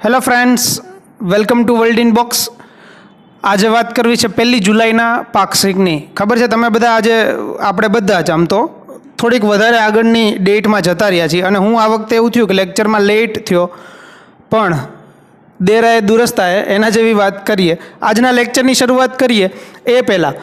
Hello friends, welcome to world in box. આજે વાત કરવી છે 1 જુલાઈના પાક્ષિકની. ખબર છે તમે બધા આજે આપણે બધા જ આમ તો થોડીક વધારે આગળની ડેટમાં જતા રહ્યા છીએ અને હું આ વખતે એવું થયું કે લેક્ચરમાં લેટ થયો, પણ દેરાએ દુરસ્તાએ એના જેવી વાત કરીએ. આજના લેક્ચરની શરૂઆત કરીએ એ પહેલાં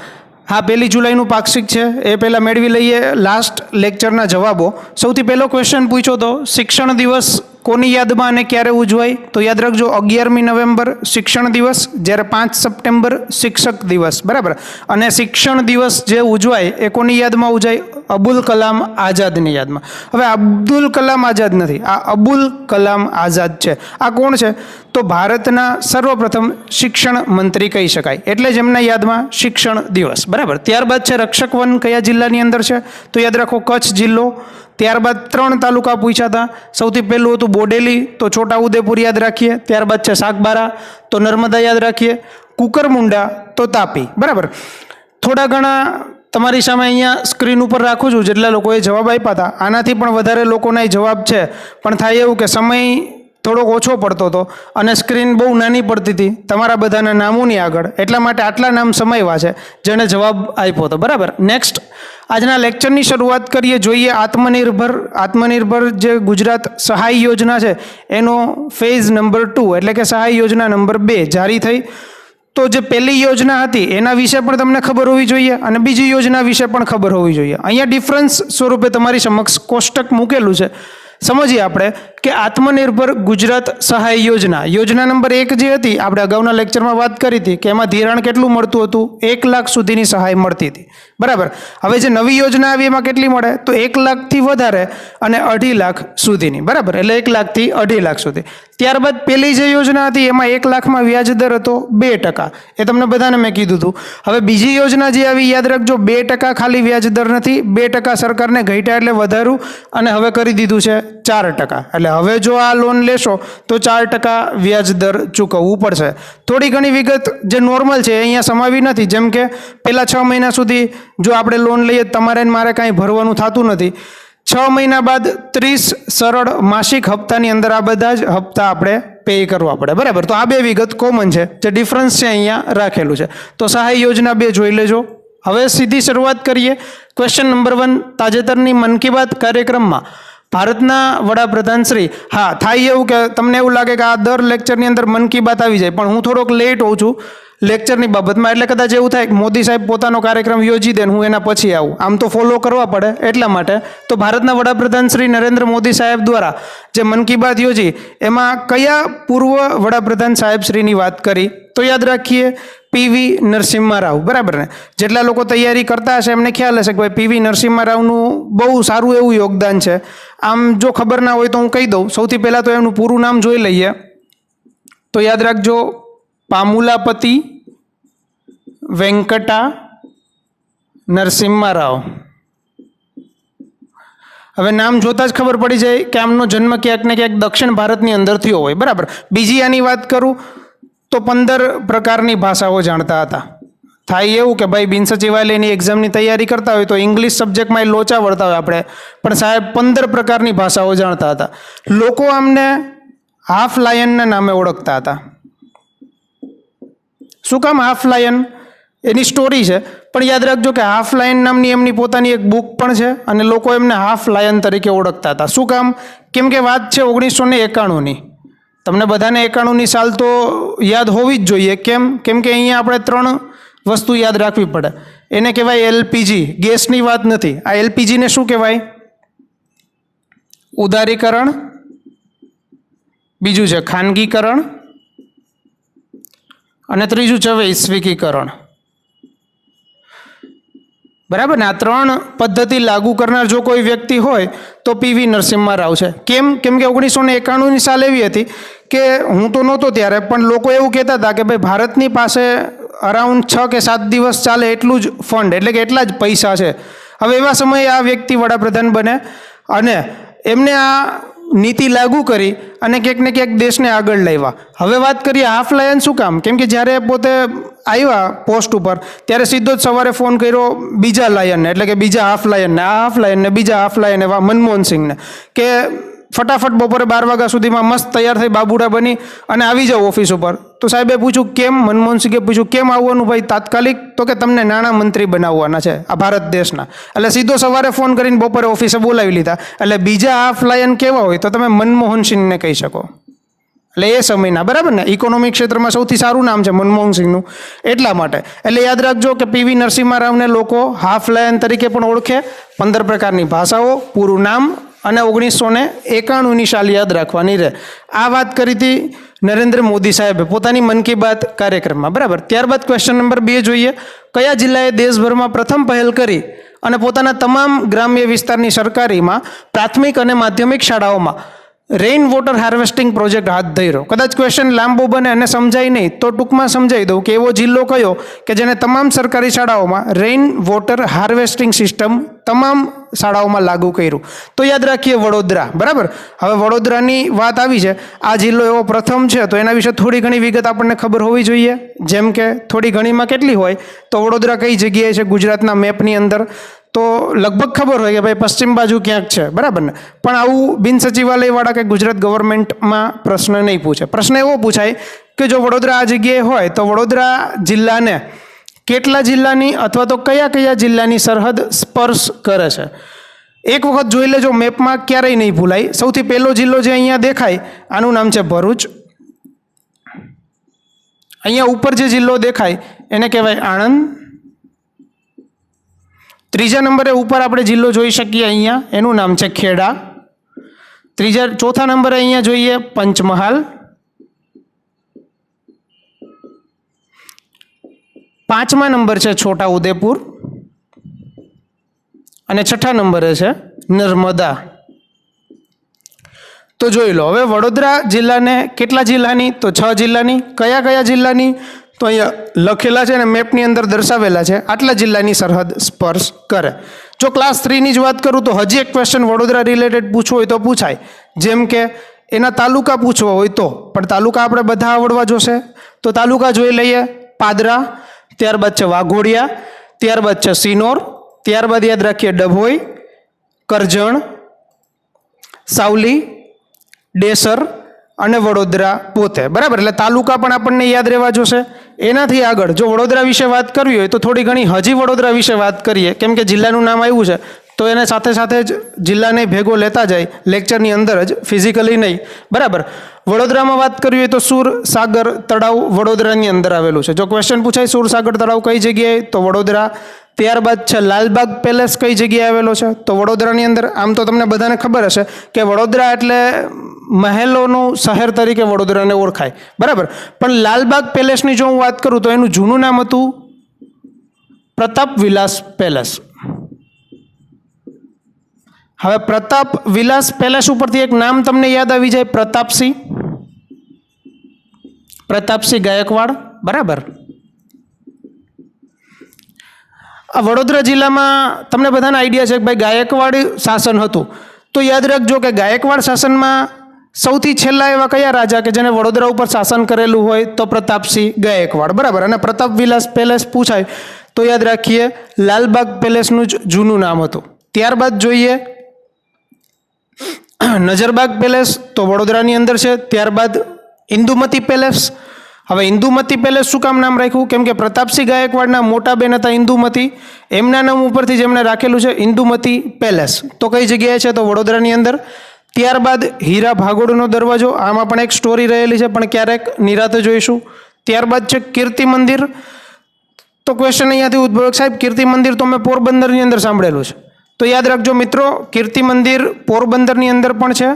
હા 1 જુલાઈનું પાક્ષિક છે એ પહેલાં મેળવી લઈએ લાસ્ટ લેક્ચરના જવાબો. સૌથી પહેલો ક્વેશ્ચન પૂછ્યો તો શિક્ષણ દિવસ કોની યાદમાં અને ક્યારે ઉજવાય? તો યાદ રાખજો 11મી નવેમ્બર શિક્ષણ દિવસ, જ્યારે 5 સપ્ટેમ્બર શિક્ષક દિવસ. બરાબર. અને શિક્ષણ દિવસ જે ઉજવાય એ કોની યાદમાં ઉજવાય? અબુલ કલામ આઝાદની યાદમાં. હવે અબ્દુલ કલામ આઝાદ નથી, આ અબુલ કલામ આઝાદ છે. આ કોણ છે? તો ભારતના સર્વપ્રથમ શિક્ષણ મંત્રી કહી શકાય, એટલે જ એમના યાદમાં શિક્ષણ દિવસ. બરાબર. ત્યારબાદ છે રક્ષક વન કયા જિલ્લાની અંદર છે? તો યાદ રાખો કચ્છ જિલ્લો. ત્યારબાદ 3 તાલુકા પૂછ્યા હતા. સૌથી પહેલું હતું બોડેલી, તો છોટાઉદેપુર યાદ રાખીએ. ત્યારબાદ છે સાગબારા, તો નર્મદા યાદ રાખીએ. કુકરમુંડા, તો તાપી. બરાબર. થોડા ઘણા તમારી સામે અહીંયા સ્ક્રીન ઉપર રાખું છું જેટલા લોકોએ જવાબ આપ્યા હતા. આનાથી પણ વધારે લોકોના જવાબ છે, પણ થાય એવું કે સમય થોડોક ઓછો પડતો હતો અને સ્ક્રીન બહુ નાની પડતી હતી તમારા બધાના નામોની આગળ, એટલા માટે આટલા નામ સમાવ્યા છે જેણે જવાબ આપ્યો હતો. બરાબર. નેક્સ્ટ આજના લેક્ચરની શરૂઆત કરીએ. જોઈએ આત્મનિર્ભર જે ગુજરાત સહાય યોજના છે એનો ફેઝ નંબર 2 એટલે કે સહાય યોજના નંબર 2 જારી થઈ. તો જે પહેલી યોજના હતી એના વિશે પણ તમને ખબર હોવી જોઈએ અને બીજી યોજના વિશે પણ ખબર હોવી જોઈએ. અહીંયા ડિફરન્સ સ્વરૂપે તમારી સમક્ષ કોષ્ટક મૂકેલું છે. સમજીએ આપણે કે આત્મનિર્ભર ગુજરાત સહાય યોજના નંબર 1 જે હતી, આપણે અગાઉના લેક્ચરમાં વાત કરી હતી કે એમાં ધિરાણ કેટલું મળતું હતું? 1 લાખ સુધીની સહાય મળતી હતી. બરાબર. હવે જે નવી યોજના આવી એમાં કેટલી મળે? તો 1 લાખથી વધારે અને 2.5 લાખ સુધીની. બરાબર. એટલે 1 લાખથી 2.5 લાખ સુધી. ત્યારબાદ પહેલી જે યોજના હતી એમાં 1 લાખમાં વ્યાજ દર હતો 2%. એ તમને બધાને મેં કીધું હતું. હવે બીજી યોજના જે આવી યાદ રાખજો, 2% ખાલી વ્યાજ દર નથી, 2% સરકારને ઘટ્યા એટલે વધારું અને હવે કરી દીધું છે 4%. એટલે હવે જો આ લોન લેશો તો 4% વ્યાજ દર ચૂકવવું પડશે. થોડી ઘણી વિગત જે નોર્મલ છે અહીંયા સમાવી નથી, જેમ કે પહેલા 6 મહિના સુધી જો આપણે લોન લઈએ તમારે મારે કાંઈ ભરવાનું થતું નથી. 6 મહિના બાદ 30 સરળ માસિક હપ્તાની અંદર આ બધા જ હપ્તા આપણે પે કરવા પડે. બરાબર. તો આ 2 વિગત કોમન છે, જે ડિફરન્સ છે અહીંયા રાખેલું છે. તો સહાય યોજના 2 જોઈ લેજો. હવે સીધી શરૂઆત કરીએ. ક્વેશ્ચન નંબર 1, તાજેતરની મન કી બાત કાર્યક્રમમાં ભારતના વડાપ્રધાન શ્રી, હા થાય એવું કે તમને એવું લાગે કે આ દર લેક્ચરની અંદર મન કી બાત આવી જાય, પણ હું થોડોક લેટ હોઉં છું લેક્ચરની બાબતમાં, એટલે કદાચ એવું થાય કે મોદી સાહેબ પોતાનો કાર્યક્રમ યોજી દે હું એના પછી આવું. આમ તો ફોલો કરવા પડે એટલા માટે. તો ભારતના વડાપ્રધાન શ્રી નરેન્દ્ર મોદી સાહેબ દ્વારા જે મન કી બાત યોજી એમાં કયા પૂર્વ વડાપ્રધાન સાહેબ શ્રીની વાત કરી? તો યાદ રાખીએ પીવી નરસિમ્હા રાવ. બરાબર ને? જેટલા લોકો તૈયારી કરતા હશે એમને ખ્યાલ હશે કે ભાઈ પીવી નરસિમ્હા રાવનું બહુ સારું એવું યોગદાન છે. આમ જો ખબર ના હોય તો હું કહી દઉં. સૌથી પહેલાં તો એમનું પૂરું નામ જોઈ લઈએ. તો યાદ રાખજો પામુલાપતિ વેંકટા નરસિમ્હા રાવ. હવે નામ જોતા જ ખબર પડી જાય કે આમનો જન્મ ક્યાંક ને ક્યાંક દક્ષિણ ભારતની અંદર થયો હોય. બરાબર. બીજી આની વાત કરું તો 15 પ્રકારની ભાષાઓ જાણતા હતા. થાય એવું કે ભાઈ બિનસચિવાલયની એક્ઝામની તૈયારી કરતા હોય તો ઇંગ્લિશ સબ્જેક્ટમાં એ લોચા વળતા હોય આપણે, પણ સાહેબ 15 પ્રકારની ભાષાઓ જાણતા હતા. લોકો આમને હાફ લાયનના નામે ઓળખતા હતા. શું કામ હાફ લાયન? એની સ્ટોરી છે, પણ યાદ રાખજો કે હાફ લાયન નામની એમની પોતાની એક બુક પણ છે અને લોકો એમને હાફ લાયન તરીકે ઓળખતા હતા. શું કામ? કેમ કે વાત છે 1991ની. તમને બધાને 91ની સાલ તો યાદ હોવી જ જોઈએ. કેમ કે અહીંયા આપણે 3 વસ્તુ યાદ રાખવી પડે. એને કહેવાય એલપીજી. ગેસની વાત નથી. આ એલપીજીને શું કહેવાય? ઉદારીકરણ, બીજું છે ખાનગીકરણ અને ત્રીજું છે વૈશ્વિકીકરણ. બરાબર ને? આ 3 પદ્ધતિ લાગુ કરનાર જો કોઈ વ્યક્તિ હોય તો પીવી નરસિમ્હા રાવ છે. કેમ કે 1991ની સાલ એવી હતી કે હું તો નહોતો ત્યારે, પણ લોકો એવું કહેતા હતા કે ભાઈ ભારતની પાસે અરાઉન્ડ 6 કે 7 દિવસ ચાલે એટલું જ ફંડ, એટલે કે એટલા જ પૈસા છે. હવે એવા સમયે આ વ્યક્તિ વડાપ્રધાન બને અને એમને આ નીતિ લાગુ કરી અને ક્યાંક ને ક્યાંક દેશને આગળ લાવ્યા. હવે વાત કરીએ હાફ લાયન. શું કામ? કેમ કે જ્યારે પોતે આવ્યા પોસ્ટ ઉપર ત્યારે સીધો જ સવારે ફોન કર્યો બીજા લાયનને, એટલે કે બીજા હાફ લાયનને, આ હાફ લાયનને, બીજા હાફ લાયન એવા મનમોહન સિંહને, કે ફટાફટ બપોરે 12 વાગ્યા સુધીમાં મસ્ત તૈયાર થઈ બાબુડા બની અને આવી જાઓ ઓફિસ ઉપર. તો સાહેબે પૂછ્યું કેમ, મનમોહન સિંહે પૂછ્યું કેમ આવવાનું ભાઈ તાત્કાલિક? તો કે તમને નાણામંત્રી બનાવવાના છે આ ભારત દેશના. એટલે સીધો સવારે ફોન કરીને બપોરે ઓફિસે બોલાવી લીધા. એટલે બીજા આ ફ્લાયન કેવા હોય તો તમે મનમોહન સિંહને કહી શકો. એટલે એ સમયના, બરાબર ને, ઇકોનોમિક ક્ષેત્રમાં સૌથી સારું નામ છે મનમોહન સિંહનું, એટલા માટે. એટલે યાદ રાખજો કે પીવી નરસિમ્હા રાવને લોકો હાફ લાયન તરીકે પણ ઓળખે. 15 પ્રકારની ભાષાઓ, પૂરું નામ અને 1991ની સાલ યાદ રાખવાની રહે. આ વાત કરી હતી નરેન્દ્ર મોદી સાહેબે પોતાની મન કી બાત કાર્યક્રમમાં, બરાબર. ત્યારબાદ ક્વેશ્ચન નંબર 2 જોઈએ. કયા જિલ્લાએ દેશભરમાં પ્રથમ પહેલ કરી અને પોતાના તમામ ગ્રામ્ય વિસ્તારની સરકારીમાં પ્રાથમિક અને માધ્યમિક શાળાઓમાં રેઇન વોટર હાર્વેસ્ટિંગ પ્રોજેક્ટ હાથ ધર્યો? કદાચ ક્વેશ્ચન લાંબો બને અને સમજાય નહીં તો ટૂંકમાં સમજાવી દઉં કે એવો જિલ્લો કયો કે જેને તમામ સરકારી શાળાઓમાં રેઇન વોટર હાર્વેસ્ટિંગ સિસ્ટમ તમામ શાળાઓમાં લાગુ કર્યું? તો યાદ રાખીએ વડોદરા, બરાબર. હવે વડોદરાની વાત આવી છે, આ જિલ્લો એવો પ્રથમ છે તો એના વિશે થોડી ઘણી વિગત આપણને ખબર હોવી જોઈએ. જેમ કે થોડી ઘણીમાં કેટલી હોય તો વડોદરા કઈ જગ્યાએ છે ગુજરાતના મેપની અંદર? તો લગભગ ખબર હોય કે ભાઈ પશ્ચિમ બાજુ ક્યાંક છે, બરાબર ને. પણ આવું બિન સચિવાલયવાળા કે ગુજરાત ગવર્મેન્ટમાં પ્રશ્ન નહીં પૂછે. પ્રશ્ન એવો પૂછાય કે જો વડોદરા આ જગ્યાએ હોય તો વડોદરા જિલ્લાને કેટલા જિલ્લાની અથવા તો કયા કયા જિલ્લાની સરહદ સ્પર્શ કરે છે? એક વખત જોઈ લેજો મેપમાં, ક્યારેય નહીં ભૂલાય. સૌથી પહેલો જિલ્લો જે અહીંયા દેખાય આનું નામ છે ભરૂચ. અહીંયા ઉપર જે જિલ્લો દેખાય એને કહેવાય આણંદ. ત્રીજા નંબરે ઉપર આપણે જિલ્લો જોઈ શકીએ અહીંયા, એનું નામ છે ખેડા. ચોથા નંબરે અહીંયા જોઈએ પંચમહાલ. 5મા નંબર છે છોટા ઉદેપુર અને 6ઠા નંબરે છે નર્મદા. તો જોઈ લો હવે વડોદરા જિલ્લાને કેટલા જિલ્લાની? તો 6 જિલ્લાની. કયા કયા જિલ્લાની? તો અહીંયા લખેલા છે અને મેપની અંદર દર્શાવેલા છે. આટલા જિલ્લાની સરહદ સ્પર્શ કરે. જો ક્લાસ 3ની જ વાત કરું તો હજી એક ક્વેશ્ચન વડોદરા રિલેટેડ પૂછવો હોય તો પૂછાય. જેમ કે એના તાલુકા પૂછવા હોય તો, પણ તાલુકા આપણે બધા આવડવા જોશે. તો તાલુકા જોઈ લઈએ. પાદરા, ત્યારબાદ છે વાઘોડિયા, ત્યારબાદ છે સિનોર, ત્યારબાદ યાદ રાખીએ ડભોઈ, કરજણ, સાવલી, ડેસર અને વડોદરા પોતે, બરાબર. એટલે તાલુકા પણ આપણને યાદ રહેવા જોશે. એનાથી આગળ જો વડોદરા વિશે વાત કરવી હોય તો થોડી ઘણી હજી વડોદરા વિશે વાત કરીએ, કેમ કે જિલ્લાનું નામ આવ્યું છે તો એને સાથે સાથે જ જિલ્લાને ભેગો લેતા જાય લેક્ચરની અંદર જ, ફિઝિકલી નહીં, બરાબર. વડોદરામાં વાત કરવી હોય તો સુરસાગર તળાવ વડોદરાની અંદર આવેલું છે. જો ક્વેશ્ચન પૂછાય સુરસાગર તળાવ કઈ જગ્યાએ, તો વડોદરા. ત્યારબાદ છે લાલબાગ પેલેસ કઈ જગ્યાએ આવેલો છે, તો વડોદરાની અંદર. આમ તો તમને બધાને ખબર હશે કે વડોદરા એટલે મહેલોનું શહેર તરીકે વડોદરાને ઓળખાય, બરાબર. પણ લાલબાગ પેલેસની જો હું વાત કરું તો એનું જૂનું નામ હતું પ્રતાપ વિલાસ પેલેસ. હવે પ્રતાપ વિલાસ પેલેસ ઉપરથી એક નામ તમને યાદ આવી જાય, પ્રતાપસિંહ ગાયકવાડ, બરાબર. આ વડોદરા જિલ્લામાં તમને બધાને આઈડિયા છે કે ભાઈ ગાયકવાડ શાસન હતું. તો યાદ રાખજો કે ગાયકવાડ શાસનમાં સૌથી છેલ્લા એવા કયા રાજા કે જેને વડોદરા ઉપર શાસન કરેલું હોય, તો પ્રતાપસિંહ ગાયકવાડ, બરાબર. અને પ્રતાપ વિલાસ પેલેસ પૂછાય તો યાદ રાખીએ લાલબાગ પેલેસનું જ જૂનું નામ હતું. ત્યારબાદ જોઈએ નજરબાગ પેલેસ, તો વડોદરાની અંદર છે. ત્યારબાદ ઇન્દુમતી પેલેસ. હવે ઇન્દુમતી પેલેસ શું કામ નામ રાખ્યું? કેમ કે પ્રતાપસિંહ ગાયકવાડના મોટા બેન હતા ઇન્દુમતી, એમના નામ ઉપરથી જેમણે રાખેલું છે ઇન્દુમતી પેલેસ. તો કઈ જગ્યાએ છે? તો વડોદરાની અંદર. ત્યારબાદ હીરા ભાગોળનો દરવાજો, આમાં પણ એક સ્ટોરી રહેલી છે, પણ ક્યારેક નિરાતે જોઈશું. ત્યારબાદ છે કીર્તિ મંદિર. તો ક્વેશ્ચન અહીંયાથી ઉદ્ભવ, સાહેબ કીર્તિ મંદિર તો મેં પોરબંદરની અંદર સાંભળેલું છે. તો યાદ રાખજો મિત્રો, કીર્તિ મંદિર પોરબંદરની અંદર પણ છે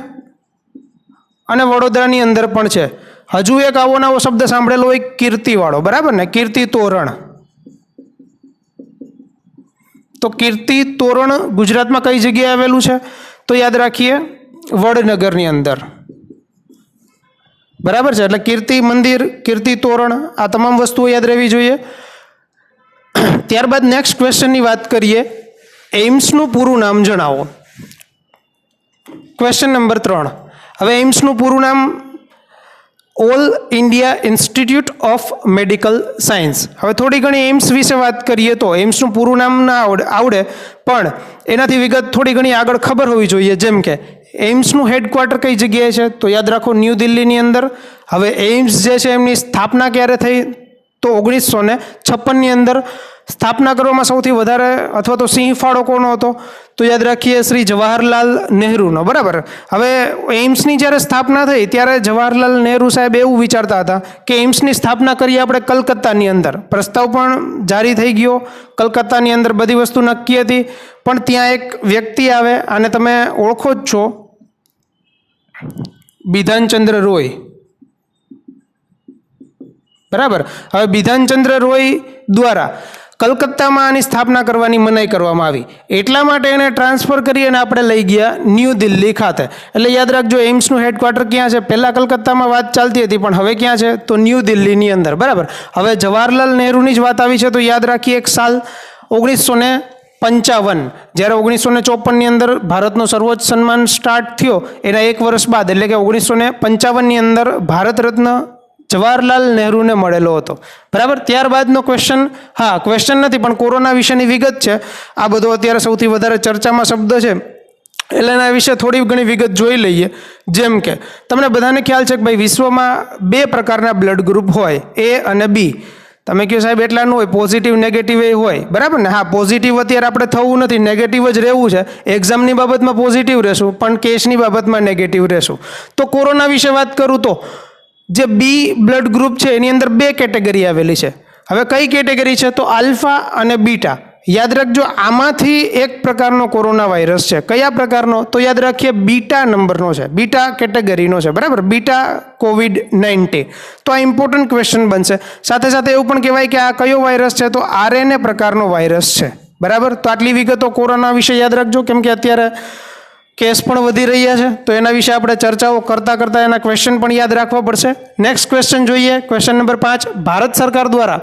અને વડોદરાની અંદર પણ છે. હજુ એક આવો નવો શબ્દ સાંભળેલો હોય કીર્તિવાળો, બરાબર ને, કીર્તિ તોરણ. તો કીર્તિ તોરણ ગુજરાતમાં કઈ જગ્યાએ આવેલું છે? તો યાદ રાખીએ વડનગરની અંદર, બરાબર છે. એટલે કીર્તિ મંદિર, કીર્તિ તોરણ, આ તમામ વસ્તુઓ યાદ રહેવી જોઈએ. ત્યારબાદ નેક્સ્ટ ક્વેશ્ચનની વાત કરીએ, એઇમ્સનું પૂરું નામ જણાવો. Question number 3. હવે એઇમ્સનું પૂરું નામ all India institute of medical science. હવે થોડી ઘણી એઇમ્સ વિશે વાત કરીએ તો એઇમ્સનું પૂરું નામ ના આવડે, પણ એનાથી વિગત થોડી ઘણી આગળ ખબર હોવી જોઈએ. જેમ કે એઇમ્સનું હેડક્વાર્ટર કઈ જગ્યાએ છે? તો યાદ રાખો ન્યૂ દિલ્હીની અંદર. હવે એઇમ્સ જે છે એમની સ્થાપના ક્યારે થઈ? તો 1956ની અંદર સ્થાપના કરવામાં સૌથી વધારે અથવા તો સિંહ ફાળો કોનો હતો? તો યાદ રાખીએ શ્રી જવાહરલાલ નહેરુનો. બરાબર. હવે એઇમ્સની જ્યારે સ્થાપના થઈ ત્યારે જવાહરલાલ નહેરુ સાહેબ એવું વિચારતા હતા કે એઇમ્સની સ્થાપના કરીએ આપણે કલકત્તાની અંદર. પ્રસ્તાવ પણ જારી થઈ ગયો, કલકત્તાની અંદર બધી વસ્તુ નક્કી હતી, પણ ત્યાં એક વ્યક્તિ આવે અને તમે ઓળખો જ છો, બિધાનચંદ્ર રોય. બરાબર. હવે બિધાનચંદ્ર રોય દ્વારા કલકત્તામાં આની સ્થાપના કરવાની મનાઈ કરવામાં આવી. એટલા માટે એને ટ્રાન્સફર કરી અને આપણે લઈ ગયા ન્યૂ દિલ્હી ખાતે. એટલે યાદ રાખજો એઇમ્સનું હેડક્વાર્ટર ક્યાં છે? પહેલાં કલકત્તામાં વાત ચાલતી હતી, પણ હવે ક્યાં છે? તો ન્યૂ દિલ્હીની અંદર. બરાબર. હવે જવાહરલાલ નહેરુની જ વાત આવી છે તો યાદ રાખીએ એક સાલ 1955, જ્યારે 1954ની અંદર ભારતનો સર્વોચ્ચ સન્માન સ્ટાર્ટ થયો એના એક વર્ષ બાદ એટલે કે 1955ની અંદર ભારત રત્ન જવાહરલાલ નહેરુને મળેલો હતો. બરાબર. ત્યારબાદનો ક્વેશ્ચન, હા ક્વેશ્ચન નથી પણ કોરોના વિશેની વિગત છે. આ બધો અત્યારે સૌથી વધારે ચર્ચામાં શબ્દ છે એટલે એના વિશે થોડી ઘણી વિગત જોઈ લઈએ. જેમ કે તમને બધાને ખ્યાલ છે કે ભાઈ વિશ્વમાં 2 પ્રકારના બ્લડ ગ્રુપ હોય, એ અને બી. તમે કહો સાહેબ એટલા ન હોય, પોઝિટિવ નેગેટિવ એ હોય. બરાબર ને? હા, પોઝિટિવ અત્યારે આપણે થવું નથી, નેગેટિવ જ રહેવું છે. એક્ઝામની બાબતમાં પોઝિટિવ રહેશું પણ કેસની બાબતમાં નેગેટિવ રહેશું. તો કોરોના વિશે વાત કરું તો જે બી બ્લડ ગ્રુપ છે એની અંદર 2 કેટેગરી આવેલી છે. હવે કઈ કેટેગરી છે? તો આલ્ફા અને બીટા. યાદ રાખજો આમાંથી એક પ્રકારનો કોરોના વાયરસ છે. કયા પ્રકારનો? તો યાદ રાખીએ બીટા નંબરનો છે, બીટા કેટેગરીનો છે. બરાબર. Beta COVID-19. તો આ ઇમ્પોર્ટન્ટ ક્વેશ્ચન બનશે. સાથે સાથે એવું પણ કહેવાય કે આ કયો વાયરસ છે? તો RNA પ્રકારનો વાયરસ છે. બરાબર. તો આટલી વિગતો કોરોના વિશે યાદ રાખજો, કેમ કે અત્યારે કેસ પણ વધી રહ્યા છે તો એના વિશે આપણે ચર્ચાઓ કરતા કરતા એના ક્વેશ્ચન પણ યાદ રાખવા પડશે. નેક્સ્ટ ક્વેશ્ચન જોઈએ. Question number 5. ભારત સરકાર દ્વારા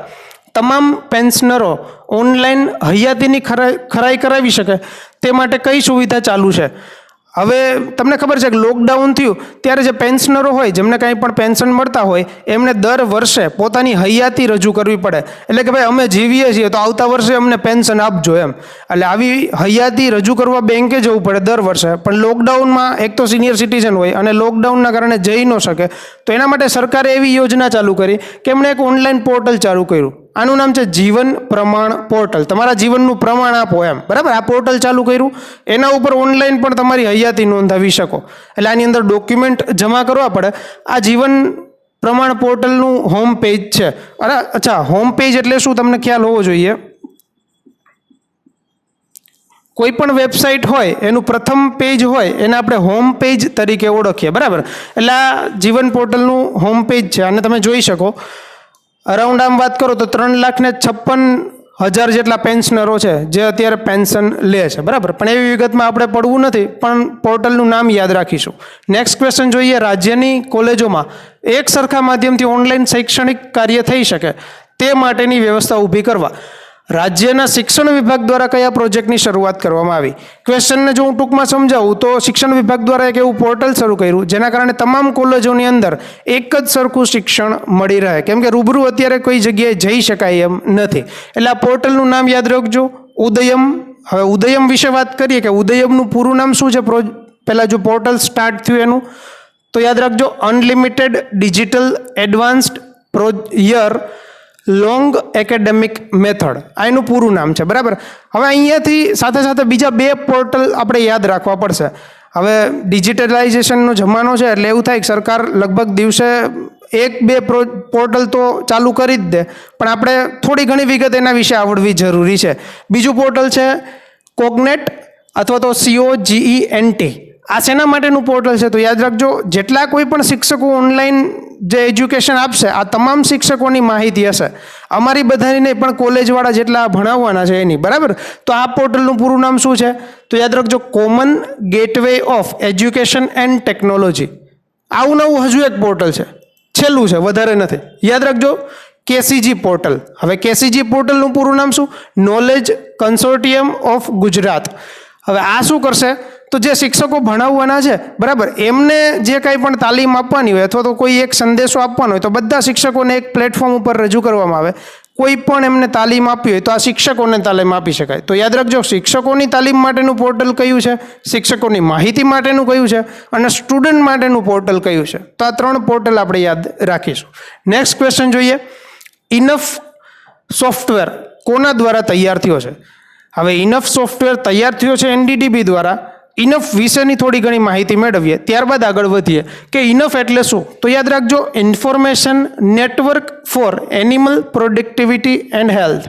તમામ પેન્શનરો ઓનલાઈન હયાતીની ખરાઈ કરાવી શકે તે માટે કઈ સુવિધા ચાલુ છે? હવે તમને ખબર છે કે લોકડાઉન થયું ત્યારે જે પેન્શનરો હોય, જેમને કાંઈ પણ પેન્શન મળતા હોય, એમને દર વર્ષે પોતાની હયાતી રજૂ કરવી પડે. એટલે કે ભાઈ અમે જીવીએ છીએ તો આવતા વર્ષે અમને પેન્શન આપજો એમ. એટલે આવી હયાતી રજૂ કરવા બેંકે જવું પડે દર વર્ષે. પણ લોકડાઉનમાં એક તો સિનિયર સિટીઝન હોય અને લોકડાઉનના કારણે જઈ ન શકે, તો એના માટે સરકારે એવી યોજના ચાલુ કરી કે એમણે એક ઓનલાઈન પોર્ટલ ચાલુ કર્યું. આનું નામ છે જીવન પ્રમાણ પોર્ટલ. તમારા જીવનનું પ્રમાણ આપો એમ. બરાબર. આ પોર્ટલ ચાલુ કર્યું, એના ઉપર ઓનલાઈન પણ તમારી હયાતી નોંધાવી શકો. એટલે આની અંદર ડોક્યુમેન્ટ જમા કરવા પડે. આ જીવન પ્રમાણ પોર્ટલનું હોમ પેજ છે. અચ્છા, હોમ પેજ એટલે શું તમને ખ્યાલ હોવો જોઈએ. કોઈ પણ વેબસાઇટ હોય એનું પ્રથમ પેજ હોય એને આપણે હોમ પેજ તરીકે ઓળખીએ. બરાબર. એટલે આ જીવન પોર્ટલનું હોમ પેજ છે અને તમે જોઈ શકો. અરાઉન્ડ આમ વાત કરો તો 3,56,000 જેટલા પેન્શનરો છે જે અત્યારે પેન્શન લે છે. બરાબર. પણ એવી વિગતમાં આપણે પડવું નથી, પણ પોર્ટલનું નામ યાદ રાખીશું. નેક્સ્ટ ક્વેશ્ચન જોઈએ. રાજ્યની કોલેજોમાં એક સરખા માધ્યમથી ઓનલાઈન શૈક્ષણિક કાર્ય થઈ શકે તે માટેની વ્યવસ્થા ઊભી કરવા રાજ્યના શિક્ષણ વિભાગ દ્વારા કયા પ્રોજેક્ટની શરૂઆત કરવામાં આવી? ક્વેશ્ચનને જો હું ટૂંકમાં સમજાવું તો શિક્ષણ વિભાગ દ્વારા એક એવું પોર્ટલ શરૂ કર્યું જેના કારણે તમામ કોલેજોની અંદર એક જ સરખું શિક્ષણ મળી રહે, કેમ કે રૂબરૂ અત્યારે કોઈ જગ્યાએ જઈ શકાય એમ નથી. એટલે આ પોર્ટલનું નામ યાદ રાખજો, ઉદયમ. હવે ઉદયમ વિશે વાત કરીએ કે ઉદયમનું પૂરું નામ શું છે? પહેલાં જો પોર્ટલ સ્ટાર્ટ થયું એનું તો યાદ રાખજો, unlimited digital advanced year long academic method. આ એનું પૂરું નામ છે. બરાબર. હવે અહીંયાથી સાથે સાથે બીજા 2 પોર્ટલ આપણે યાદ રાખવા પડશે. હવે ડિજિટલાઇઝેશનનો જમાનો છે એટલે એવું થાય કે સરકાર લગભગ દિવસે 1-2 પોર્ટલ તો ચાલુ કરી જ દે, પણ આપણે થોડી ઘણી વિગત એના વિશે આવડવી જરૂરી છે. બીજું પોર્ટલ છે કોગ્નેટ અથવા તો COGENT. આ શેના માટેનું પોર્ટલ છે? તો યાદ રાખજો, જેટલા કોઈ પણ શિક્ષકો ઓનલાઈન જે એજ્યુકેશન આપશે આ તમામ શિક્ષકોની માહિતી હશે. અમારી બધાની નહીં પણ કોલેજવાળા જેટલા ભણાવવાના છે એની. બરાબર. તો આ પોર્ટલનું પૂરું નામ શું છે? તો યાદ રાખજો, common gateway of education and technology. આવું નવું હજુ એક પોર્ટલ છે, છેલ્લું છે, વધારે નથી. યાદ રાખજો, KCG પોર્ટલ. હવે KCG પોર્ટલનું પૂરું નામ શું? Knowledge consortium of Gujarat. હવે આ શું કરશે? તો જે શિક્ષકો ભણાવવાના છે, બરાબર, એમને જે કાંઈ પણ તાલીમ આપવાની હોય અથવા તો કોઈ એક સંદેશો આપવાનો હોય તો બધા શિક્ષકોને એક પ્લેટફોર્મ ઉપર રજૂ કરવામાં આવે. કોઈ પણ એમને તાલીમ આપવી હોય તો આ શિક્ષકોને તાલીમ આપી શકાય. તો યાદ રાખજો, શિક્ષકોની તાલીમ માટેનું પોર્ટલ કયું છે, શિક્ષકોની માહિતી માટેનું કયું છે, અને સ્ટુડન્ટ માટેનું પોર્ટલ કયું છે. તો આ 3 પોર્ટલ આપણે યાદ રાખીશું. નેક્સ્ટ ક્વેશ્ચન જોઈએ. ઇનફ સોફ્ટવેર કોના દ્વારા તૈયાર થયો છે? હવે ઇનફ સોફ્ટવેર તૈયાર થયો છે એનડીડીબી દ્વારા. ઇનફ વિશેની થોડી ઘણી માહિતી મેળવીએ, ત્યારબાદ આગળ વધીએ કે ઇનફ એટલે શું. તો યાદ રાખજો, information network four animal productivity and health.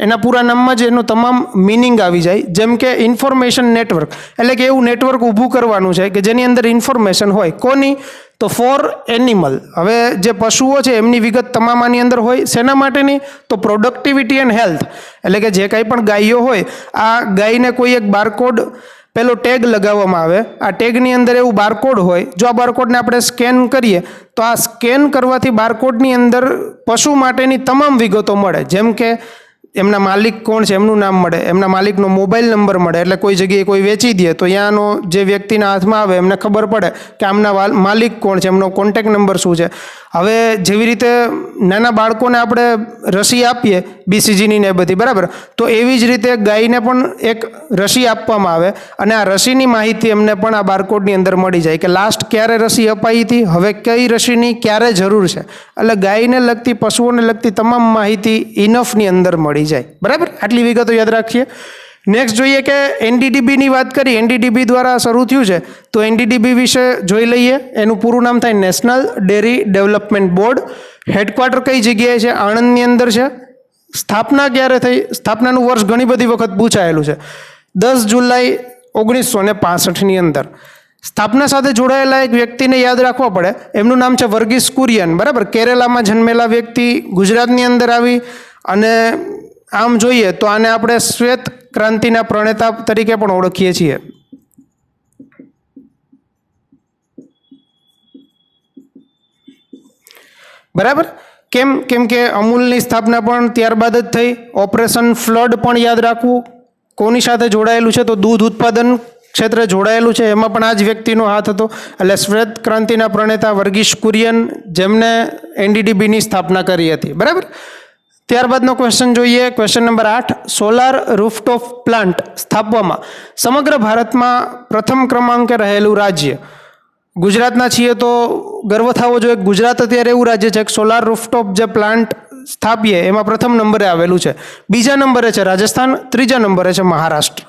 એના પૂરા નામમાં જ એનું તમામ મિનિંગ આવી જાય. જેમ કે ઇન્ફોર્મેશન નેટવર્ક એટલે કે એવું નેટવર્ક ઊભું કરવાનું છે કે જેની અંદર ઇન્ફોર્મેશન હોય. કોની? તો ફોર એનિમલ. હવે જે પશુઓ છે એમની વિગત તમામ આની અંદર હોય. શેના માટેની? તો પ્રોડક્ટિવિટી એન્ડ હેલ્થ એટલે કે જે કંઈ પણ ગાયો હોય, આ ગાયને કોઈ એક બારકોડ પેલો ટેગ લગાવવામાં આવે. આ ટેગની અંદર એવું બારકોડ હોય. જો આ બારકોડને આપણે સ્કેન કરીએ તો આ સ્કેન કરવાથી બારકોડની અંદર પશુ માટેની તમામ વિગતો મળે. જેમ કે એમના માલિક કોણ છે એમનું નામ મળે, એમના માલિકનો મોબાઈલ નંબર મળે. એટલે કોઈ જગ્યાએ કોઈ વેચી દે તો ત્યાંનો જે વ્યક્તિના હાથમાં આવે એમને ખબર પડે કે આમના માલિક કોણ છે, એમનો કોન્ટેક્ટ નંબર શું છે. હવે જેવી રીતે નાના બાળકોને આપણે રસી આપીએ BCGની ને એ બધી, બરાબર, તો એવી જ રીતે ગાયને પણ એક રસી આપવામાં આવે અને આ રસીની માહિતી એમને પણ આ બારકોડની અંદર મળી જાય કે લાસ્ટ ક્યારે રસી અપાઈ હતી, હવે કઈ રસીની ક્યારે જરૂર છે. એટલે ગાયને લગતી, પશુઓને લગતી તમામ માહિતી ઇનફની અંદર મળી જાય. બરાબર, આટલી વિગતો યાદ રાખીએ. નેક્સ્ટ જોઈએ કે એનડીડીબીની વાત કરી. એનડીડીબી દ્વારા શરૂ થયું છે તો એનડીડીબી વિશે જોઈ લઈએ. એનું પૂરું નામ થાય national dairy development board. Headquarter કઈ જગ્યાએ છે? આણંદની અંદર છે. સ્થાપના ક્યારે થઈ? સ્થાપનાનું વર્ષ ઘણી બધી વખત પૂછાયેલું છે. 10 જુલાઈ 1965ની અંદર. સ્થાપના સાથે જોડાયેલા એક વ્યક્તિને યાદ રાખવા પડે. એમનું નામ છે વર્ગીસ કુરિયન. બરાબર, કેરેલામાં જન્મેલા વ્યક્તિ, ગુજરાતની અંદર આવી અને આમ જોઈએ તો આને આપણે શ્વેત ક્રાંતિના પ્રણેતા તરીકે પણ ઓળખીએ છીએ. બરાબર, કેમ કે અમૂલની સ્થાપના પણ ત્યારબાદ જ થઈ. ઓપરેશન ફ્લડ પણ યાદ રાખવું. કોની સાથે જોડાયેલું છે? તો દૂધ ઉત્પાદન ક્ષેત્રે જોડાયેલું છે. એમાં પણ આ જ વ્યક્તિનો હાથ હતો. એટલે શ્વેત ક્રાંતિના પ્રણેતા વર્ગીસ કુરિયન, જેમને એનડીડીબીની સ્થાપના કરી હતી. બરાબર, ત્યારબાદનો ક્વેશ્ચન જોઈએ. Question number 8. Solar rooftop plant સ્થાપવામાં સમગ્ર ભારતમાં પ્રથમ ક્રમાંકે રહેલું રાજ્ય. ગુજરાતના છીએ તો ગર્વ થવો જોઈએ. ગુજરાત અત્યારે એવું રાજ્ય છે કે સોલાર રૂફટોપ જે પ્લાન્ટ સ્થાપીએ એમાં પ્રથમ નંબરે આવેલું છે. બીજા નંબરે છે રાજસ્થાન, ત્રીજા નંબરે છે મહારાષ્ટ્ર.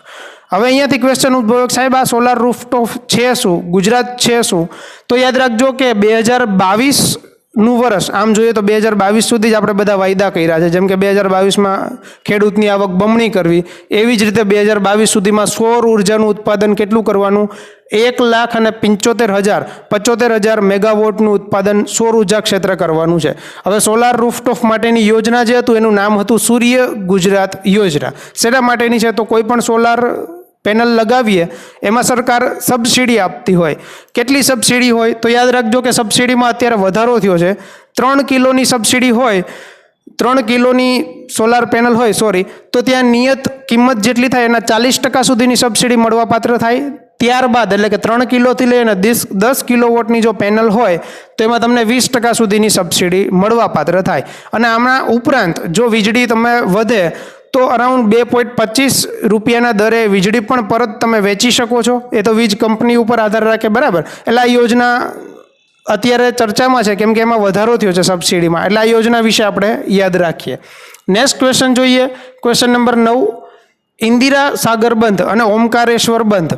હવે અહીંયાથી ક્વેશ્ચન ઉદ્ભવ્યો, સાહેબ આ સોલાર રૂફટોપ છે શું, ગુજરાત છે શું? તો યાદ રાખજો કે 2022નું વર્ષ, આમ જોઈએ તો 2022 સુધી જ આપણે બધા વાયદા કર્યા છે. જેમ કે 2022માં ખેડૂતની આવક બમણી કરવી, એવી જ રીતે 2022 સુધીમાં સૌર ઉર્જાનું ઉત્પાદન કેટલું કરવાનું? 1,75,000 મેગાવોટનું ઉત્પાદન સૌર ઉર્જા ક્ષેત્રે કરવાનું છે. હવે સોલાર રૂફટોપ માટેની યોજના જે હતું એનું નામ હતું સૂર્ય ગુજરાત યોજના. શેના માટેની છે? તો કોઈ પણ સોલાર પેનલ લગાવીએ એમાં સરકાર સબસિડી આપતી હોય. કેટલી સબસિડી હોય? તો યાદ રાખજો કે સબસિડીમાં અત્યારે વધારો થયો છે. 3 કિલોની સબસિડી હોય, 3 કિલોની સોલાર પેનલ હોય, તો ત્યાં નિયત કિંમત જેટલી થાય એના 40% સુધીની સબસિડી મળવાપાત્ર થાય. ત્યારબાદ એટલે કે 3 કિલોથી લઈને 10 કિલોવોટની જો પેનલ હોય તો એમાં તમને 20% સુધીની સબસિડી મળવાપાત્ર થાય. અને આમના ઉપરાંત જો વીજળી તમે વધે તો અરાઉન્ડ 2.25 રૂપિયાના દરે વીજળી પણ પરત તમે વેચી શકો છો. એ તો વીજ કંપની ઉપર આધાર રાખે. બરાબર, એટલે આ યોજના અત્યારે ચર્ચામાં છે કેમ કે એમાં વધારો થયો છે સબસિડીમાં. એટલે આ યોજના વિશે આપણે યાદ રાખીએ. નેક્સ્ટ ક્વેશ્ચન જોઈએ. Question number 9. ઇન્દિરા સાગર બંધ અને ઓમકારેશ્વર બંધ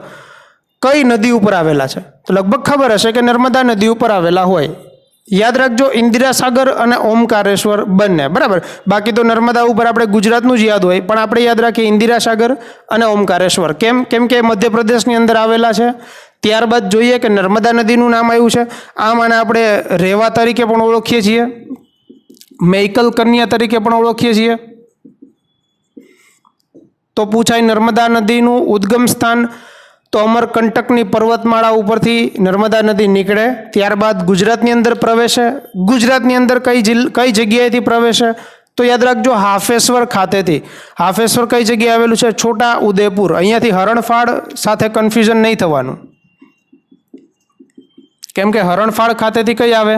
કઈ નદી ઉપર આવેલા છે? તો લગભગ ખબર હશે કે નર્મદા નદી ઉપર આવેલા હોય. યાદ રાખજો, ઇન્દિરા સાગર અને ઓમકારેશ્વર બંને. બરાબર, બાકી તો નર્મદા ઉપર આપણે ગુજરાતનું જ યાદ હોય, પણ આપણે યાદ રાખીએ ઇન્દિરા સાગર અને ઓમકારેશ્વર. કેમ કે મધ્યપ્રદેશની અંદર આવેલા છે. ત્યારબાદ જોઈએ કે નર્મદા નદીનું નામ આવ્યું છે. આમ આને આપણે રેવા તરીકે પણ ઓળખીએ છીએ, મૈકલ કન્યા તરીકે પણ ઓળખીએ છીએ. તો પૂછાય નર્મદા નદીનું ઉદ્ગમ સ્થાન, તો અમરકંટકની પર્વતમાળા ઉપરથી નર્મદા નદી નીકળે. ત્યારબાદ ગુજરાતની અંદર પ્રવેશે. ગુજરાતની અંદર કઈ જગ્યાએથી પ્રવેશે? તો યાદ રાખજો હાફેશ્વર ખાતેથી. હાફેશ્વર કઈ જગ્યાએ આવેલું છે? છોટા ઉદેપુર. અહીંયાથી હરણફાળ સાથે કન્ફ્યુઝન નહીં થવાનું, કેમ કે હરણફાળ ખાતેથી કઈ આવે?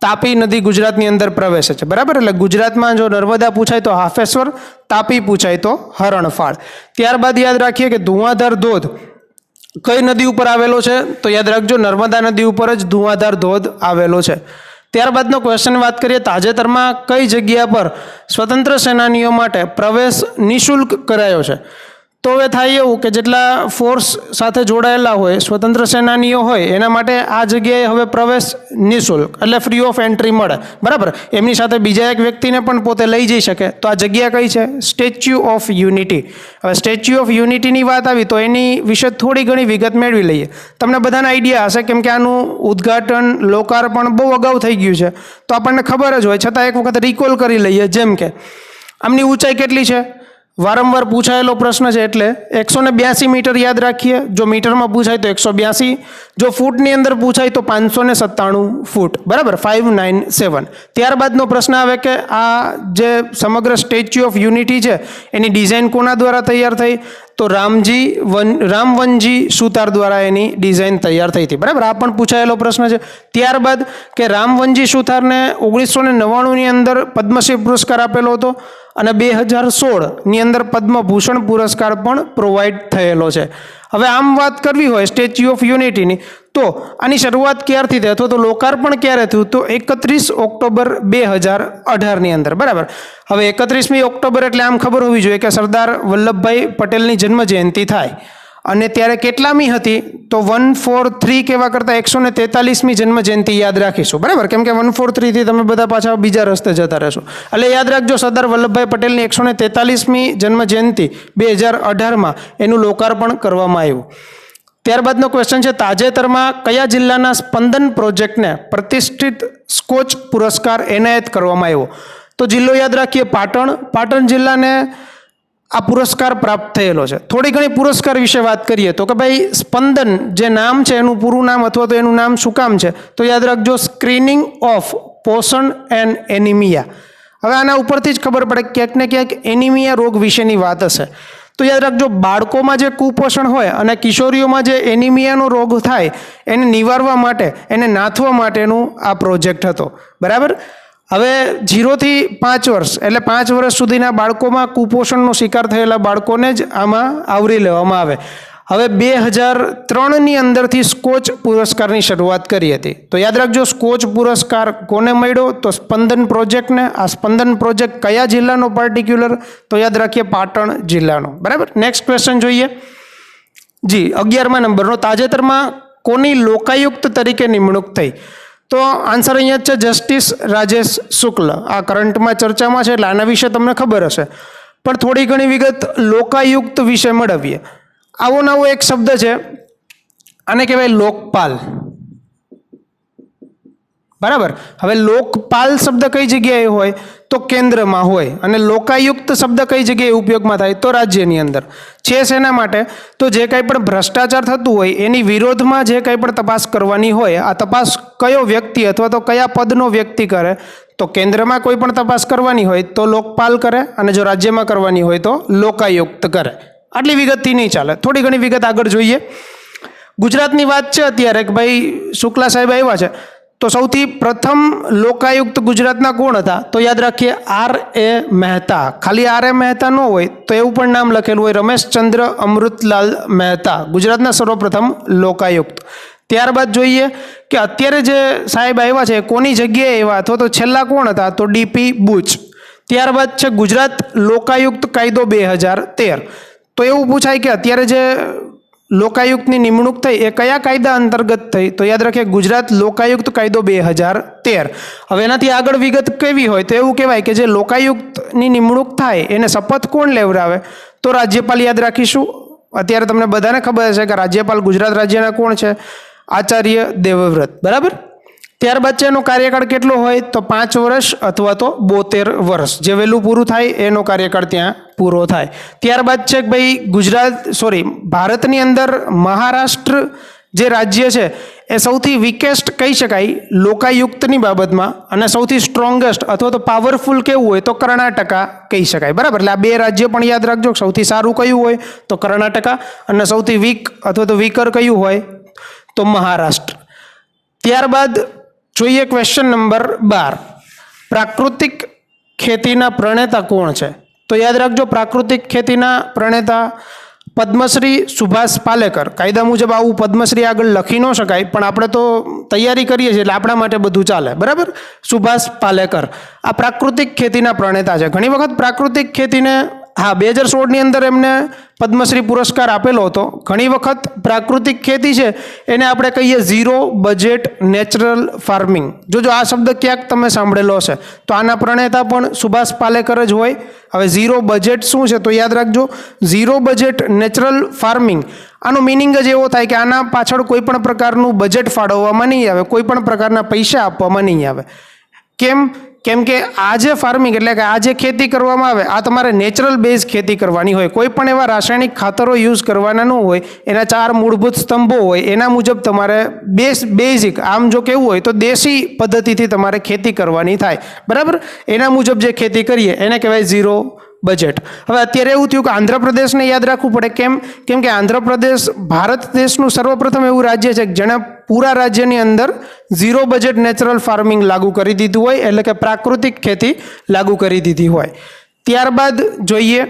તાપી નદી ગુજરાતની અંદર પ્રવેશે છે, બરાબર. એટલે ગુજરાતમાં જો નર્મદા પૂછાય તો હાફેશ્વર, તાપી પૂછાય તો હરણફાળ. ત્યારબાદ યાદ રાખીએ કે ધુઆધાર ધોધ કઈ નદી ઉપર આવેલો છે? તો યાદ રાખજો નર્મદા નદી ઉપર જ ધુઆધાર ધોધ આવેલો છે. ત્યારબાદનો ક્વેશ્ચન વાત કરીએ, તાજેતરમાં કઈ જગ્યા પર સ્વતંત્ર સેનાનીઓ માટે પ્રવેશ નિઃશુલ્ક કરાયો છે? તો હવે થાય એવું કે જેટલા ફોર્સ સાથે જોડાયેલા હોય, સ્વતંત્ર સેનાનીઓ હોય, એના માટે આ જગ્યાએ હવે પ્રવેશ નિઃશુલ્ક એટલે ફ્રી ઓફ એન્ટ્રી મળે, બરાબર. એમની સાથે બીજા એક વ્યક્તિને પણ પોતે લઈ જઈ શકે. તો આ જગ્યા કઈ છે? Statue of unity. હવે સ્ટેચ્યુ ઓફ યુનિટીની વાત આવી તો એની વિશે થોડી ઘણી વિગત મેળવી લઈએ. તમને બધાને આઈડિયા હશે કેમ કે આનું ઉદ્ઘાટન, લોકાર્પણ બહુ અગાઉ થઈ ગયું છે, તો આપણને ખબર જ હોય, છતાં એક વખત રિકોલ કરી લઈએ. જેમ કે આમની ઊંચાઈ કેટલી છે? વારંવાર પૂછાયેલો પ્રશ્ન છે એટલે 182 મીટર યાદ રાખીએ. જો મીટરમાં પૂછાય તો 182, જો ફૂટની અંદર પૂછાય તો 597 ફૂટ, બરાબર, 597. ત્યારબાદનો પ્રશ્ન આવે કે આ જે સમગ્ર સ્ટેચ્યુ ઓફ યુનિટી છે એની ડિઝાઇન કોના દ્વારા તૈયાર થઈ? તો રામવનજી સુતાર દ્વારા એની ડિઝાઇન તૈયાર થઈ હતી, બરાબર. આ પણ પૂછાયેલો પ્રશ્ન છે. ત્યારબાદ કે રામવનજી સુતારને 1999ની અંદર પદ્મશ્રી પુરસ્કાર આપેલો હતો અને 2016ની અંદર પદ્મભૂષણ પુરસ્કાર પણ પ્રોવાઈડ થયેલો છે. હવે આમ વાત કરવી હોય સ્ટેચ્યુ ઓફ યુનિટીની તો આની શરૂઆત ક્યારથી થઈ અથવા તો લોકાર્પણ ક્યારે થયું? તો 31 ઓક્ટોબર 2018ની અંદર, બરાબર. હવે 31મી ઓક્ટોબર એટલે આમ ખબર હોવી જોઈએ કે સરદાર વલ્લભભાઈ પટેલની જન્મ જયંતિ થાય. અને ત્યારે કેટલામી હતી? તો 143 કહેવા કરતાં 143મી જન્મ જયંતિ યાદ રાખીશું, બરાબર. કેમ કે 143 થી તમે બધા પાછા બીજા રસ્તે જતા રહેશો. એટલે યાદ રાખજો સરદાર વલ્લભભાઈ પટેલની 143મી જન્મ જયંતિ 2018માં એનું લોકાર્પણ કરવામાં આવ્યું. ત્યારબાદનો ક્વેશ્ચન છે, તાજેતરમાં કયા જિલ્લાના સ્પંદન પ્રોજેક્ટને પ્રતિષ્ઠિત સ્કોચ પુરસ્કાર એનાયત કરવામાં આવ્યો? તો જિલ્લો યાદ રાખીએ પાટણ. પાટણ જિલ્લાને આ પુરસ્કાર પ્રાપ્ત થયેલો છે. થોડી ઘણી પુરસ્કાર વિશે વાત કરીએ તો કે ભાઈ સ્પંદન જે નામ છે એનું પૂરું નામ અથવા તો એનું નામ શું કામ છે? તો યાદ રાખજો સ્ક્રીનિંગ ઓફ પોષણ એન્ડ એનિમિયા. હવે આના ઉપરથી જ ખબર પડે ક્યાંક ને ક્યાંક એનિમિયા રોગ વિશેની વાત હશે. તો યાદ રાખજો બાળકોમાં જે કુપોષણ હોય અને કિશોરીઓમાં જે એનિમિયાનો રોગ થાય એને નિવારવા માટે, એને નાથવા માટેનું આ પ્રોજેક્ટ હતો, બરાબર. હવે 0 થી 5 વર્ષ એટલે 5 વર્ષ સુધીના બાળકોમાં કુપોષણનો શિકાર થયેલા બાળકોને જ આમાં આવરી લેવામાં આવે. હવે 2003ની અંદરથી સ્કોચ પુરસ્કારની શરૂઆત કરી હતી. તો યાદ રાખજો સ્કોચ પુરસ્કાર કોને મળ્યો? તો સ્પંદન પ્રોજેક્ટને. આ સ્પંદન પ્રોજેક્ટ કયા જિલ્લાનો પાર્ટિક્યુલર? તો યાદ રાખીએ પાટણ જિલ્લાનો, બરાબર. નેક્સ્ટ ક્વેશ્ચન જોઈએ જી, 11મા નંબરનો, તાજેતરમાં કોની લોકાયુક્ત તરીકે નિમણૂક થઈ? તો આન્સર અહીંયા છે જસ્ટિસ રાજેશ શુક્લ. આ કરંટમાં ચર્ચામાં છે એટલે આના વિશે તમને ખબર હશે, પણ થોડી ઘણી વિગત લોકાયુક્ત વિશે મેળવીએ. આવો નવો એક શબ્દ છે, આને કહેવાય લોકપાલ, બરાબર. હવે લોકપાલ શબ્દ કઈ જગ્યાએ હોય? તો કેન્દ્રમાં હોય. અને લોકાયુક્ત શબ્દ કઈ જગ્યાએ ઉપયોગમાં થાય? તો રાજ્યની અંદર. છે શેના માટે? તો જે કંઈ પણ ભ્રષ્ટાચાર થતું હોય એની વિરોધમાં જે કંઈ પણ તપાસ કરવાની હોય, આ તપાસ કયો વ્યક્તિ અથવા તો કયા પદનો વ્યક્તિ કરે? તો કેન્દ્રમાં કોઈ પણ તપાસ કરવાની હોય તો લોકપાલ કરે, અને જો રાજ્યમાં કરવાની હોય તો લોકાયુક્ત કરે. આટલી વિગતથી નહીં ચાલે, થોડી ઘણી વિગત આગળ જોઈએ. ગુજરાતની વાત છે અત્યારે કે ભાઈ શુક્લા સાહેબ આવ્યા છે, તો સૌથી પ્રથમ લોકાયુક્ત ગુજરાતના કોણ હતા? તો યાદ રાખીએ R.A. મહેતા. ખાલી R.A. મહેતા ન હોય તો એવું પણ નામ લખેલું હોય, રમેશચંદ્ર અમૃતલાલ મહેતા, ગુજરાતના સર્વપ્રથમ લોકાયુક્ત. ત્યારબાદ જોઈએ કે અત્યારે જે સાહેબ આવ્યા છે કોની જગ્યાએ આવ્યા અથવા તો છેલ્લા કોણ હતા? તો D.P. બુચ. ત્યારબાદ છે ગુજરાત લોકાયુક્ત કાયદો 2013. તો એવું પૂછાય કે અત્યારે જે લોકાયુક્તની નિમણૂક થઈ એ કયા કાયદા અંતર્ગત થઈ? તો યાદ રાખીએ ગુજરાત લોકાયુક્ત કાયદો 2013. હવે એનાથી આગળ વિગત કેવી હોય તો એવું કહેવાય કે જે લોકાયુક્તની નિમણૂક થાય એને શપથ કોણ લેવડાવે? તો રાજ્યપાલ યાદ રાખીશું. અત્યારે તમને બધાને ખબર છે કે રાજ્યપાલ ગુજરાત રાજ્યના કોણ છે? આચાર્ય દેવવ્રત, બરાબર. ત્યારબાદ છે એનો કાર્યકાળ કેટલો હોય? તો 5 વર્ષ અથવા તો 72 વર્ષ. જે વહેલું પૂરું થાય એનો કાર્યકાળ ત્યાં પૂરો થાય. ત્યારબાદ છે કે ભાઈ ભારતની અંદર મહારાષ્ટ્ર જે રાજ્ય છે એ સૌથી વીકેસ્ટ કહી શકાય લોકાયુક્તની બાબતમાં, અને સૌથી સ્ટ્રોંગેસ્ટ અથવા તો પાવરફુલ કેવું હોય તો કર્ણાટકા કહી શકાય, બરાબર. એટલે આ બે રાજ્ય પણ યાદ રાખજો. સૌથી સારું કયું હોય તો કર્ણાટકા, અને સૌથી વીક અથવા તો વીકર કયું હોય તો મહારાષ્ટ્ર. ત્યારબાદ જોઈએ ક્વેશ્ચન નંબર 12, પ્રાકૃતિક ખેતીના પ્રણેતા કોણ છે? તો યાદ રાખજો, પ્રાકૃતિક ખેતીના પ્રણેતા પદ્મશ્રી સુભાષ પાલેકર. કાયદા મુજબ આવું પદ્મશ્રી આગળ લખી ન શકાય, પણ આપણે તો તૈયારી કરીએ છીએ એટલે આપણા માટે બધું ચાલે, બરાબર. સુભાષ પાલેકર આ પ્રાકૃતિક ખેતીના પ્રણેતા છે. ઘણી વખત પ્રાકૃતિક ખેતીને 2016ની અંદર એમને પદ્મશ્રી પુરસ્કાર આપેલો હતો. ઘણી વખત પ્રાકૃતિક ખેતી છે એને આપણે કહીએ ઝીરો બજેટ નેચરલ ફાર્મિંગ. જોજો આ શબ્દ ક્યાંક તમે સાંભળેલો હશે, તો આના પ્રણેતા પણ સુભાષ પાલેકર જ હોય. હવે ઝીરો બજેટ શું છે? તો યાદ રાખજો, ઝીરો બજેટ નેચરલ ફાર્મિંગ આનો મિનિંગ જ એવો થાય કે આના પાછળ કોઈ પણ પ્રકારનું બજેટ ફાળવવામાં નહીં આવે, કોઈ પણ પ્રકારના પૈસા આપવામાં નહીં આવે. કેમ કે આ જે ફાર્મિંગ એટલે કે આ જે ખેતી કરવામાં આવે, આ તમારે નેચરલ બેઝ ખેતી કરવાની હોય. કોઈ પણ એવા રાસાયણિક ખાતરો યુઝ કરવાના ન હોય. એના 4 મૂળભૂત સ્તંભો હોય, એના મુજબ તમારે બેઝિક, આમ જો કેવું હોય તો દેશી પદ્ધતિથી તમારે ખેતી કરવાની થાય, બરાબર. એના મુજબ જે ખેતી કરીએ એને કહેવાય ઝીરો બજેટ. હવે અત્યારે એવું થયું કે આંધ્રપ્રદેશને યાદ રાખવું પડે. કેમ કે આંધ્રપ્રદેશ ભારત દેશનું સર્વપ્રથમ એવું રાજ્ય છે કે જેણે પૂરા રાજ્યની અંદર ઝીરો બજેટ નેચરલ ફાર્મિંગ લાગુ કરી દીધું હોય, એટલે કે પ્રાકૃતિક ખેતી લાગુ કરી દીધી હોય. ત્યારબાદ જોઈએ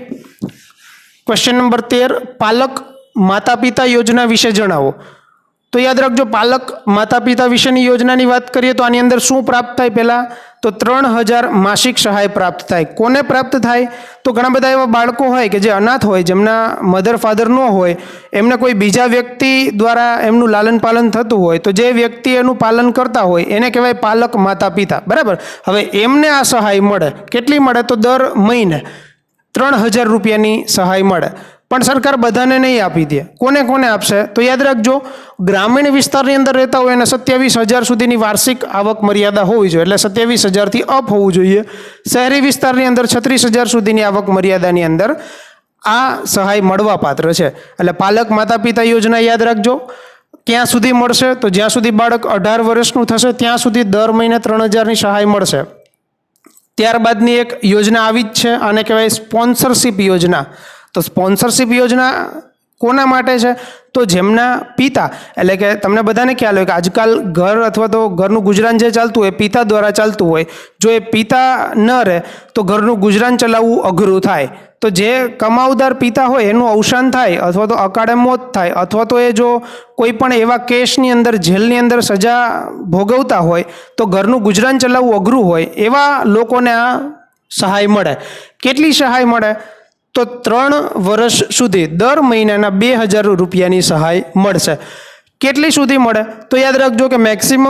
ક્વેશ્ચન નંબર 13, પાલક માતા પિતા યોજના વિશે જણાવો. તો યાદ રાખજો, પાલક માતા પિતા વિશેની યોજનાની વાત કરીએ તો આની અંદર શું પ્રાપ્ત થાય? પહેલાં તો 3000 માસિક સહાય પ્રાપ્ત થાય. કોને પ્રાપ્ત થાય? તો ઘણા બધા એવા બાળકો હોય કે જે અનાથ હોય, જેમના મધર ફાધર ન હોય, એમને કોઈ બીજા વ્યક્તિ દ્વારા એમનું લાલન પાલન થતું હોય, તો જે વ્યક્તિ એનું પાલન કરતા હોય એને કહેવાય પાલક માતા પિતા, બરાબર. હવે એમને આ સહાય મળે. કેટલી મળે? તો દર મહિને 3000 રૂપિયાની સહાય મળે. પણ સરકાર બધાને નહીં આપી દે. કોને કોને આપશે? તો યાદ રાખજો, ગ્રામીણ વિસ્તારની અંદર રહેતા હોય એને 27,000 સુધીની વાર્ષિક આવક મર્યાદા હોવી જોઈએ, એટલે 27,000થી અપ હોવું જોઈએ. શહેરી વિસ્તારની અંદર 36,000 સુધીની આવક મર્યાદાની અંદર આ સહાય મળવા પાત્ર છે. એટલે પાલક માતા પિતા યોજના યાદ રાખજો. ક્યાં સુધી મળશે? તો જ્યાં સુધી બાળક 18 વર્ષનું થશે ત્યાં સુધી દર મહિને 3000ની સહાય મળશે. ત્યારબાદની એક યોજના આવી જ છે, આને કહેવાય સ્પોન્સરશિપ યોજના. તો સ્પોન્સરશિપ યોજના કોના માટે છે? તો જેમના પિતા, એટલે કે તમને બધાને ખ્યાલ હોય કે આજકાલ ઘર અથવા તો ઘરનું ગુજરાન જે ચાલતું હોય પિતા દ્વારા ચાલતું હોય. જો એ પિતા ન રહે તો ઘરનું ગુજરાન ચલાવવું અઘરું થાય. તો જે કમાવદાર પિતા હોય એનું અવસાન થાય અથવા તો અકાળે મોત થાય અથવા તો એ જો કોઈ પણ એવા કેસની અંદર જેલની અંદર સજા ભોગવતા હોય તો ઘરનું ગુજરાન ચલાવવું અઘરું હોય, એવા લોકોને આ સહાય મળે. કેટલી સહાય મળે? તો 3 વર્ષ સુધી દર મહિનાના 2000 રૂપિયાની સહાય મળશે. કેટલી સુધી મળે? તો યાદ રાખજો કે મેક્સિમમ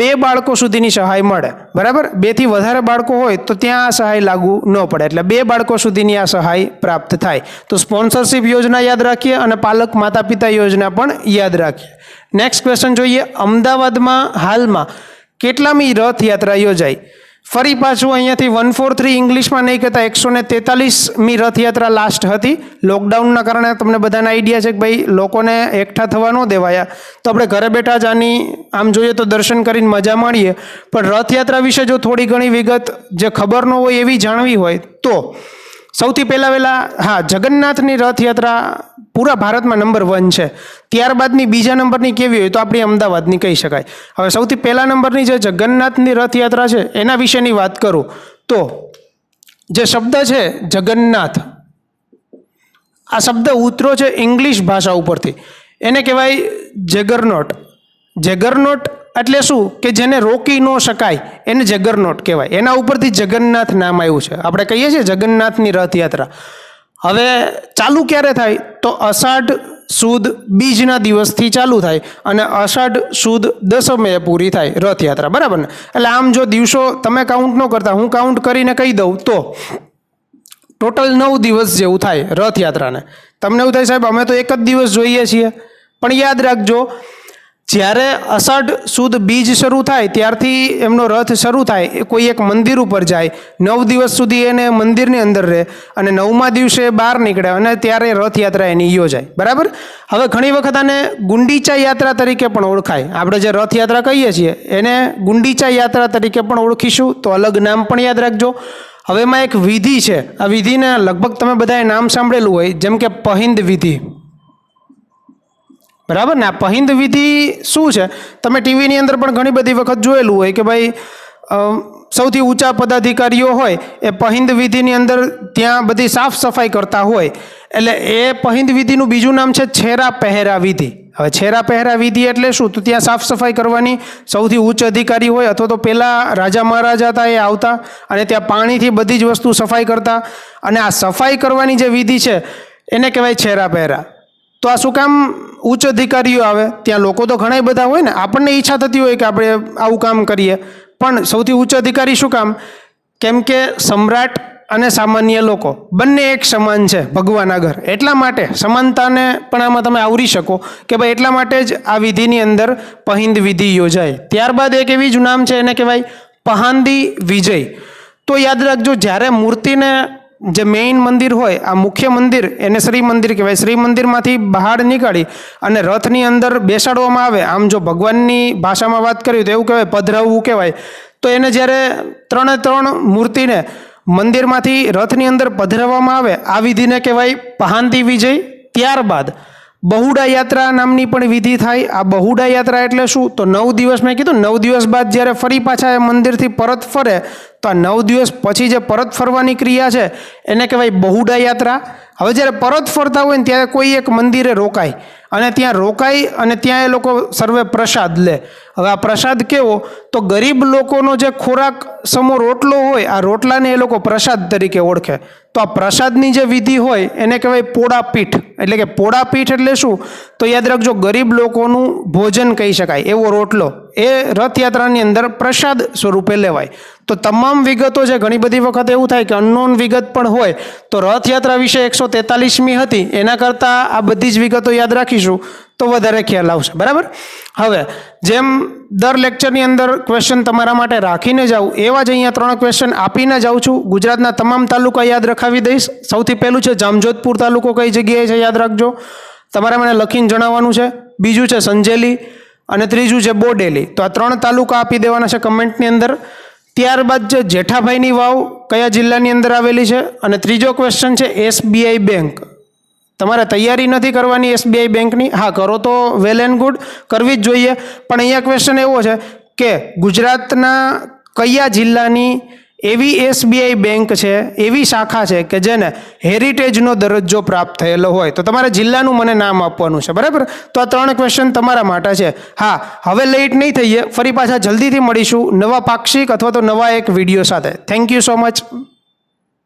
2 બાળકો સુધીની સહાય મળે, બરાબર. 2 થી વધારે બાળકો હોય તો ત્યાં આ સહાય લાગુ ન પડે, એટલે 2 બાળકો સુધીની આ સહાય પ્રાપ્ત થાય. તો સ્પોન્સરશિપ યોજના યાદ રાખીએ અને પાલક માતા પિતા યોજના પણ યાદ રાખીએ. નેક્સ્ટ ક્વેશ્ચન જોઈએ, અમદાવાદમાં હાલમાં કેટલામી રથયાત્રા યોજાઈ? ફરી પાછું અહીંયાથી 143 ઇંગ્લિશમાં નહીં કહેતા, 143મી રથયાત્રા લાસ્ટ હતી. લોકડાઉનના કારણે તમને બધાને આઈડિયા છે કે ભાઈ લોકોને એકઠા થવા ન દેવાયા, તો આપણે ઘરે બેઠા જ આની આમ જોઈએ તો દર્શન કરીને મજા માણીએ. પણ રથયાત્રા વિશે જો થોડી ઘણી વિગત જે ખબર ન હોય એવી જાણવી હોય તો સૌથી પહેલાં જગન્નાથની રથયાત્રા પૂરા ભારતમાં નંબર 1 છે. ત્યારબાદની બીજા નંબરની કેવી હોય તો આપણી અમદાવાદની કહી શકાય. હવે સૌથી પહેલા નંબરની જે જગન્નાથની રથયાત્રા છે એના વિશેની વાત કરું તો જે શબ્દ છે જગન્નાથ, આ શબ્દ ઉતરો છે ઇંગ્લિશ ભાષા ઉપરથી, એને કહેવાય જેગરનોટ. જેગરનોટ એટલે શું? કે જેને રોકી ન શકાય એને જગરનોટ કહેવાય. એના ઉપરથી જગન્નાથ નામ આવ્યું છે. આપણે કહીએ છીએ જગન્નાથની રથયાત્રા. હવે ચાલુ ક્યારે થાય? તો અષાઢ સુદ બીજના દિવસથી ચાલુ થાય અને અષાઢ સુદ દસમે પૂરી થાય રથયાત્રા, બરાબર ને? એટલે આમ જો દિવસો તમે કાઉન્ટ ન કરતા, હું કાઉન્ટ કરીને કહી દઉં તો ટોટલ 9 દિવસ જેવું થાય રથયાત્રાને. તમને એવું થાય સાહેબ અમે તો એક જ દિવસ જોઈએ છીએ, પણ યાદ રાખજો જ્યારે અષાઢ સુદ બીજ શરૂ થાય ત્યારથી એમનો રથ શરૂ થાય, કોઈ એક મંદિર ઉપર જાય, 9 દિવસ સુધી એને મંદિરની અંદર રહે અને 9મા દિવસે બહાર નીકળે અને ત્યારે રથયાત્રા એની યોજાય, બરાબર. હવે ઘણી વખત આને ગુંડીચા યાત્રા તરીકે પણ ઓળખાય. આપણે જે રથયાત્રા કહીએ છીએ એને ગુંડીચા યાત્રા તરીકે પણ ઓળખીશું, તો અલગ નામ પણ યાદ રાખજો. હવે એમાં એક વિધિ છે, આ વિધિને લગભગ તમે બધાએ નામ સાંભળેલું હોય, જેમ કે પહિંદ વિધિ, બરાબર ને? આ પહિંદ વિધિ શું છે? તમે ટીવીની અંદર પણ ઘણી બધી વખત જોયેલું હોય કે ભાઈ સૌથી ઊંચા પદાધિકારીઓ હોય એ પહિંદ વિધિની અંદર ત્યાં બધી સાફ સફાઈ કરતા હોય, એટલે એ પહિંદ વિધિનું બીજું નામ છે છેરા પહેરા વિધિ. હવે છેરા પહેરા વિધિ એટલે શું? તો ત્યાં સાફ સફાઈ કરવાની સૌથી ઉચ્ચ અધિકારી હોય અથવા તો પહેલાં રાજા મહારાજા હતા એ આવતા અને ત્યાં પાણીથી બધી જ વસ્તુ સફાઈ કરતા, અને આ સફાઈ કરવાની જે વિધિ છે એને કહેવાય છેરા પહેરા. તો આ શું કામ ઉચ્ચ અધિકારીઓ આવે? ત્યાં લોકો તો ઘણા બધા હોય ને, આપણને ઈચ્છા થતી હોય કે આપણે આવું કામ કરીએ, પણ સૌથી ઉચ્ચ અધિકારી શું કામ? કેમ કે સમ્રાટ અને સામાન્ય લોકો બંને એક સમાન છે ભગવાન આગળ, એટલા માટે સમાનતાને પણ આમાં તમે આવરી શકો કે ભાઈ એટલા માટે જ આ વિધિની અંદર પહિંદ વિધિ યોજાય. ત્યારબાદ એક એવી જ નામ છે, એને કહેવાય પહાંદી વિજય. તો યાદ રાખજો, જ્યારે મૂર્તિને જે મેઇન મંદિર હોય, આ મુખ્ય મંદિર એને શ્રી મંદિર કહેવાય, શ્રી મંદિરમાંથી બહાર નીકાળી અને રથની અંદર બેસાડવામાં આવે. આમ જો ભગવાનની ભાષામાં વાત કરીએ તો એવું કહેવાય પધરાવવું કહેવાય. તો એને જ્યારે 3 મૂર્તિને મંદિરમાંથી રથની અંદર પધરાવવામાં આવે, આ વિધિને કહેવાય પહાંદી વિજય. ત્યારબાદ બહુડા યાત્રા નામની પણ વિધિ થાય. આ બહુડા યાત્રા એટલે શું? તો 9 દિવસ, મેં કીધું 9 દિવસ બાદ જ્યારે ફરી પાછા એ મંદિરથી પરત ફરે, તો આ 9 દિવસ પછી જે પરત ફરવાની ક્રિયા છે એને કહેવાય બહુડા યાત્રા. હવે જ્યારે પરત ફરતા હોય ને ત્યારે કોઈ એક મંદિરે રોકાય અને ત્યાં રોકાઈ અને ત્યાં એ લોકો સર્વે પ્રસાદ લે. હવે આ પ્રસાદ કેવો? તો ગરીબ લોકોનો જે ખોરાક સમો રોટલો હોય, આ રોટલાને એ લોકો પ્રસાદ તરીકે ઓળખે. તો આ પ્રસાદની જે વિધિ હોય એને કહેવાય પોળાપીઠ. એટલે કે પોળાપીઠ એટલે શું? તો યાદ રાખજો, ગરીબ લોકોનું ભોજન કહી શકાય એવો રોટલો એ રથયાત્રાની અંદર પ્રસાદ સ્વરૂપે લેવાય. તો તમામ વિગતો છે, ઘણી બધી વખત એવું થાય કે અનનોન વિગત પણ હોય, તો રથયાત્રા વિશે 143મી હતી, એના કરતાં આ બધી જ વિગતો યાદ રાખીશું તો વધારે ખ્યાલ આવશે. બરાબર? હવે જેમ દર લેક્ચરની અંદર ક્વેશ્ચન તમારા માટે રાખીને જાઉં, એવા જ અહીંયા 3 ક્વેશ્ચન આપીને જાઉં છું. ગુજરાતના તમામ તાલુકા યાદ રખાવી દઈશ. સૌથી પહેલું છે જામજોધપુર તાલુકો કઈ જગ્યાએ છે, યાદ રાખજો. તમારે મને લખીને જણાવવાનું છે. બીજું છે સંજેલી અને ત્રીજું છે બોડેલી. તો આ 3 તાલુકા આપી દેવાના છે કમેન્ટની અંદર. ત્યારબાદ છે જેઠાભાઈની વાવ કયા જિલ્લાની અંદર આવેલી છે, અને ત્રીજો ક્વેશ્ચન છે SBI બેંક. તમારે તૈયારી નથી કરવાની SBI બેંકની? હા, કરો તો વેલ એન્ડ ગુડ, કરવી જ જોઈએ. પણ અહીંયા ક્વેશ્ચન એવો છે કે ગુજરાતના કયા જિલ્લાની એવી SBI બેંક છે, એવી શાખા છે કે જેને હેરિટેજનો દરજ્જો પ્રાપ્ત થયેલો હોય? તો તમારે જિલ્લાનું મને નામ આપવાનું છે. બરાબર? તો આ 3 ક્વેશ્ચન તમારા માટે છે. હા, હવે લેટ નહીં થઈએ, ફરી પાછા જલ્દીથી મળીશું નવા પાક્ષિક અથવા તો નવા એક વિડીયો સાથે. Thank you so much.